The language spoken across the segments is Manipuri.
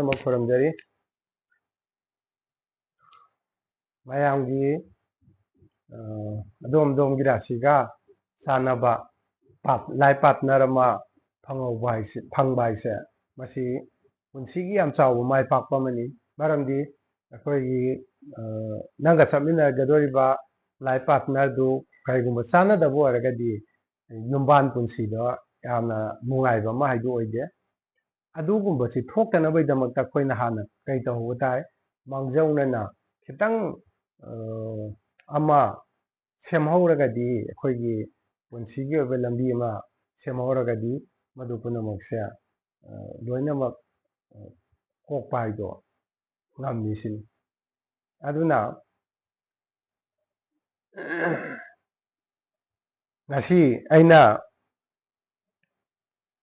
Foramjari Mayamgi Dom Girasiga Sanaba Lai Partnerama Pangbaise Masi Unsigi am Chow my Pakpamani Maramdi Akoi Nangasamina Gadoriba Lai Partner do Kaigumasana the Waragadi Yumban Punsido Yana Mungaiba Mahaido Ide Adugumbachi Tokanaway the Matakoina Hana Kaita Hutai Mangzona Kitang Ama Semhauragadi Kogi Punsigi of Lambima Semhauragadi Madupunamoxia Doinamak Kokpaido Namisin Aduna Nasi Aina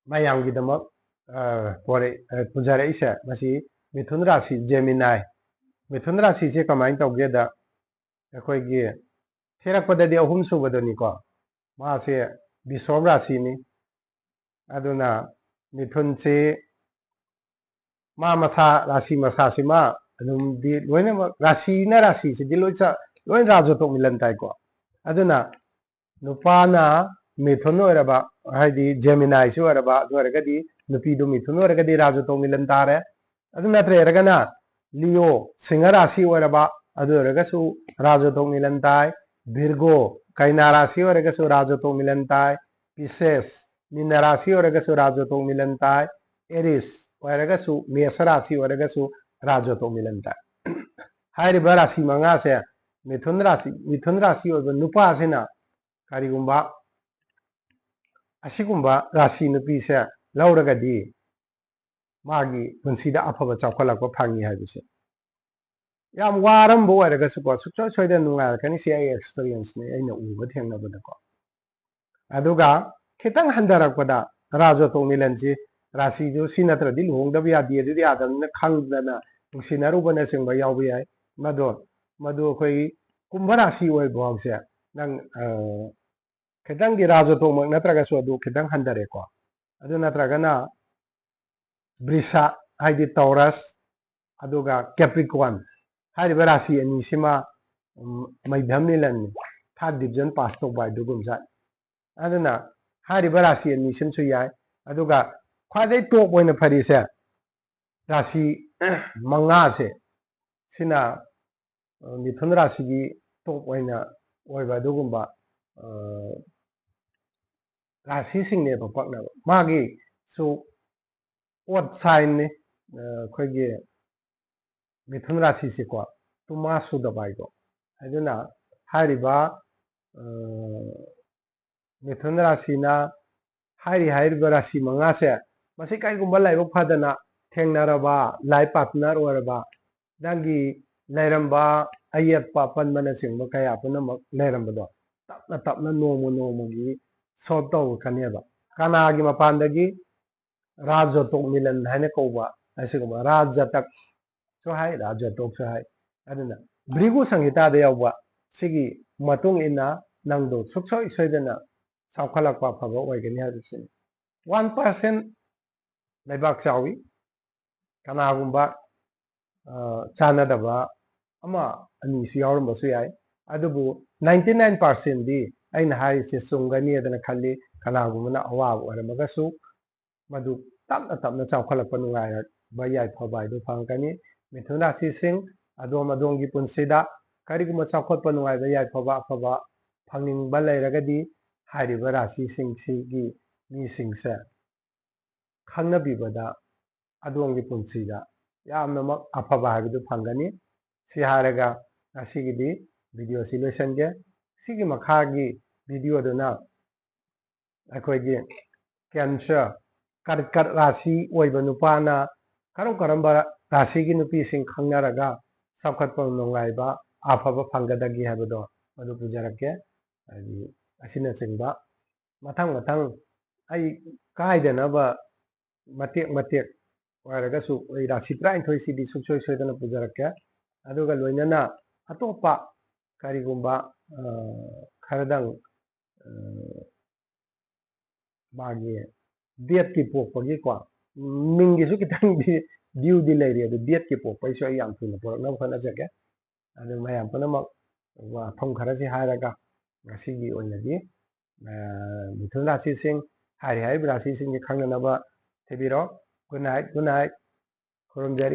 Mayamgidamak Pujara Isha Nasi Mithun rasi Gemini Mithun rasi se kamain together Kogi Terapada de Ahum Subadonico Mase Bisom rasi ni Aduna Mithun se Masa rasi masasima di loina rasi na rasi si di loisa loin rajo to milan tai ko aduna nupana Mithun oraba haidi Gemini su oraba doragadi nupi do Mithun oragadi rajo to milan tare aduna tre ragana Leo singa rasi oraba adoragasu rajo to milan tai Virgo kaina rasi oragasu rajo to milan tai Pisces Mina rasi oragasu rajo to milan tai Aries Waragasu, Mesarasi, Waragasu, Rajoto Milanta. Hari Barasi Mangase, Mithun rasi or the Nupasina, Karigumba, Asikumba, Rasi Nupisa, Lauragadi, Magi, consider up of a chocolate pangi habisi. Yam Waram Boaragasu, so then can you say experience in the Uber thing of the call. Aduga, Ketang Handarakwada, Rajoto Milanji. Rasi jo sinatra di luhong da biya di di adam na khang na sinaru bana sing ba yaw bi ai mado khoi kumbha rasi oi bog se nang khedang gi rajo to mak natra ga so du khedang handare ko adu natra ga na brisa hai di taurus adu ga capricorn hai ba rasi ani sima maidham ni lan third division pass to by dugum sa adu na hai ba rasi ani sim su yai adu ga Quite top when a Paris Rasi Mangase Sina Mithun rasi top when a Oiva Dugumba Rasi sing never partner Magi so what sign Quagi Mithun rasi sequa to Masu the Bigo. I do not Hariba Mithun rasina Hari Rasi Mangase. Masikai Gumbala Padana, Tengnaraba, Lai Partner or Dangi, Leramba, Ayat Papan Manasing, Makayapana, Lerambado. Tapna no mugi, Soto Kaneva. Kanagi Mapandagi, Rajo Tok Milan Hanekova, I say Raja Tak so high, Raja Tok so high. I don't know. Brigu Sangita de Awa, Sigi, Matung ina, Nangdo, Sukso Isodena, Saukala Papa, what I can have to say. 1% Lebak Sawi, Kanagumba, Chanadaba, Ama, Anisi or Mosui, Adubu, 99% di, Ain Hai Sungani than a Kali, Kanagumana, Awa, or a Magasu, Madu, Tapna Chapalapanua, Bayai Pabaidu Pankani, Mituna Sising, Adoma Dongi Punsida, Kariguma Chapapanua, Bayai Paba, Panging Balay Ragadi, Hari Barasi Sing Sigi, Missing Sir. Kanabibada. Adongi Punsida. Yamna Apaba Habidu Pangani, Siharaga, Asigidi, video silesenge, Sigi Makagi, video dona, Akoigi, Cancer, Kat Rasi, Oibanupana, Karukaramba, Rasigi Nupising Kanaraga, Sakatpon Nongaiba, Apaba Pangadagi Habado, Madupujarake, Asina Singba, Matang, I Kaidanaba, Matek. Waragasu Rasi Train to see the Sucho Sodan of Pujaraka, Aduga Luinana, Atopa, Karigumba, Karadang, Bagi, Diet Tipo, Pogikwa, Mingisuki, ꯗ꯭ꯌꯨꯗꯤ ꯂꯩꯔꯤ ꯑꯗꯨ ꯗꯦꯠꯀꯤ ꯄꯣꯛꯄꯩꯁꯨ ꯑꯩ ꯌꯥꯝ ꯊꯨꯅ ꯄꯣꯔꯛꯅꯕ ꯍꯣꯠꯅꯖꯒꯦ ꯑꯗꯨ ꯃꯌꯥꯝ ꯄꯨꯝꯅꯃꯛ ꯋꯥꯐꯝ ꯈꯔꯁꯤ ꯍꯥꯏꯔꯒ ꯉꯁꯤꯒꯤ ꯑꯣꯏꯅꯗꯤ ꯃꯤꯊꯨꯟ ꯔꯥꯁꯤꯁꯤꯡ ꯍꯥꯏꯔꯤꯕ ꯔꯥꯁꯤꯁꯤꯡꯁꯤ ꯈꯪꯅꯅꯕ ꯊꯤꯕꯤꯔꯣ ꯒꯨꯗ ꯅꯥꯏꯠ ꯈꯨꯔꯨꯝꯖꯔꯤ